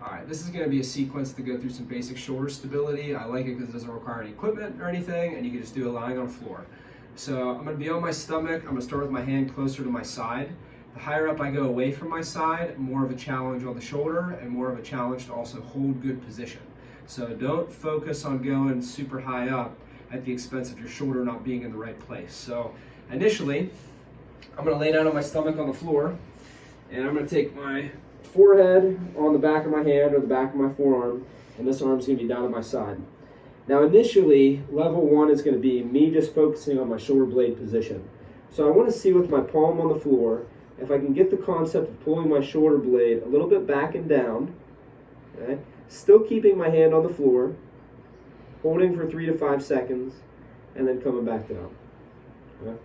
All right, this is going to be a sequence to go through some basic shoulder stability. I like it because it doesn't require any equipment or anything, and you can just do it lying on the floor. So I'm going to be on my stomach. I'm going to start with my hand closer to my side. The higher up I go away from my side, more of a challenge on the shoulder and more of a challenge to also hold good position. So don't focus on going super high up at the expense of your shoulder not being in the right place. So initially, I'm going to lay down on my stomach on the floor, and I'm going to take my forehead on the back of my hand or the back of my forearm, and this arm's going to be down at my side. Now initially, level one is going to be me just focusing on my shoulder blade position. So I want to see with my palm on the floor if I can get the concept of pulling my shoulder blade a little bit back and down, okay? Still keeping my hand on the floor, holding for 3 to 5 seconds, and then coming back down. Okay?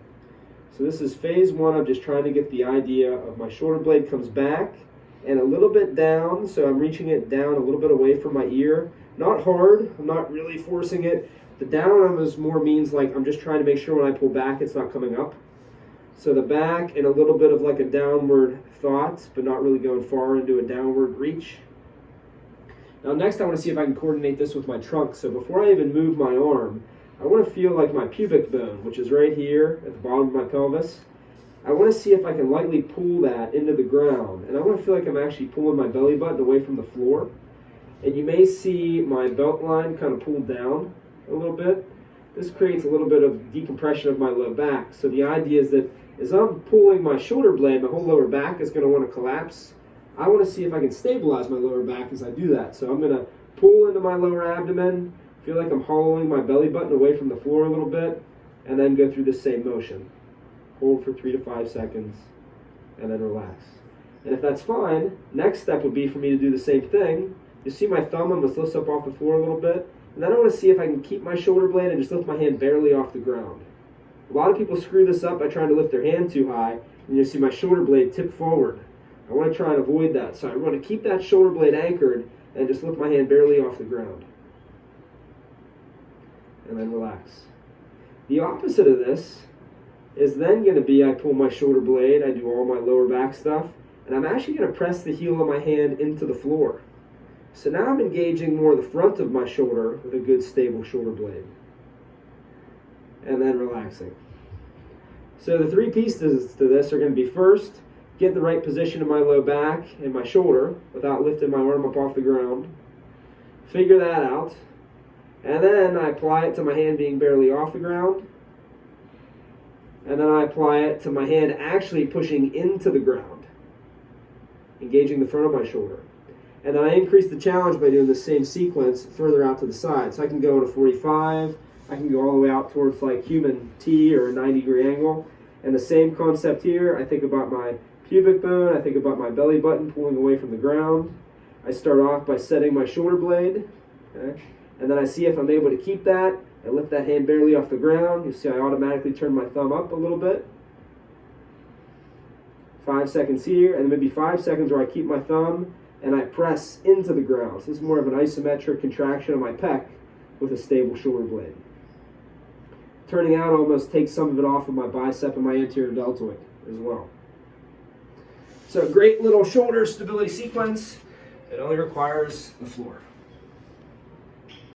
So this is phase one of just trying to get the idea of my shoulder blade comes back and a little bit down, so I'm reaching it down a little bit away from my ear. Not hard, I'm not really forcing it. The down almost more means like I'm just trying to make sure when I pull back it's not coming up. So the back and a little bit of like a downward thought, but not really going far into a downward reach. Now next I want to see if I can coordinate this with my trunk. So before I even move my arm, I want to feel like my pubic bone, which is right here at the bottom of my pelvis. I want to see if I can lightly pull that into the ground. And I want to feel like I'm actually pulling my belly button away from the floor. And you may see my belt line kind of pulled down a little bit. This creates a little bit of decompression of my low back. So the idea is that as I'm pulling my shoulder blade, my whole lower back is going to want to collapse. I want to see if I can stabilize my lower back as I do that. So I'm going to pull into my lower abdomen, feel like I'm hollowing my belly button away from the floor a little bit, and then go through the same motion. Hold for 3 to 5 seconds, and then relax. And if that's fine, next step would be for me to do the same thing. You see my thumb almost lifts up off the floor a little bit, and then I want to see if I can keep my shoulder blade and just lift my hand barely off the ground. A lot of people screw this up by trying to lift their hand too high, and you see my shoulder blade tip forward. I want to try and avoid that, so I want to keep that shoulder blade anchored and just lift my hand barely off the ground. And then relax. The opposite of this is then going to be I pull my shoulder blade, I do all my lower back stuff, and I'm actually going to press the heel of my hand into the floor. So now I'm engaging more the front of my shoulder with a good stable shoulder blade. And then relaxing. So the 3 pieces to this are going to be first, get the right position in my low back and my shoulder without lifting my arm up off the ground. Figure that out. And then I apply it to my hand being barely off the ground. And then I apply it to my hand actually pushing into the ground, engaging the front of my shoulder. And then I increase the challenge by doing the same sequence further out to the side. So I can go to 45, I can go all the way out towards like human T or a 90-degree angle. And the same concept here, I think about my pubic bone, I think about my belly button pulling away from the ground. I start off by setting my shoulder blade, okay? And then I see if I'm able to keep that. I lift that hand barely off the ground. You see I automatically turn my thumb up a little bit. 5 seconds here, and then maybe 5 seconds where I keep my thumb and I press into the ground. So this is more of an isometric contraction of my pec with a stable shoulder blade. Turning out almost takes some of it off of my bicep and my anterior deltoid as well. So great little shoulder stability sequence. It only requires the floor.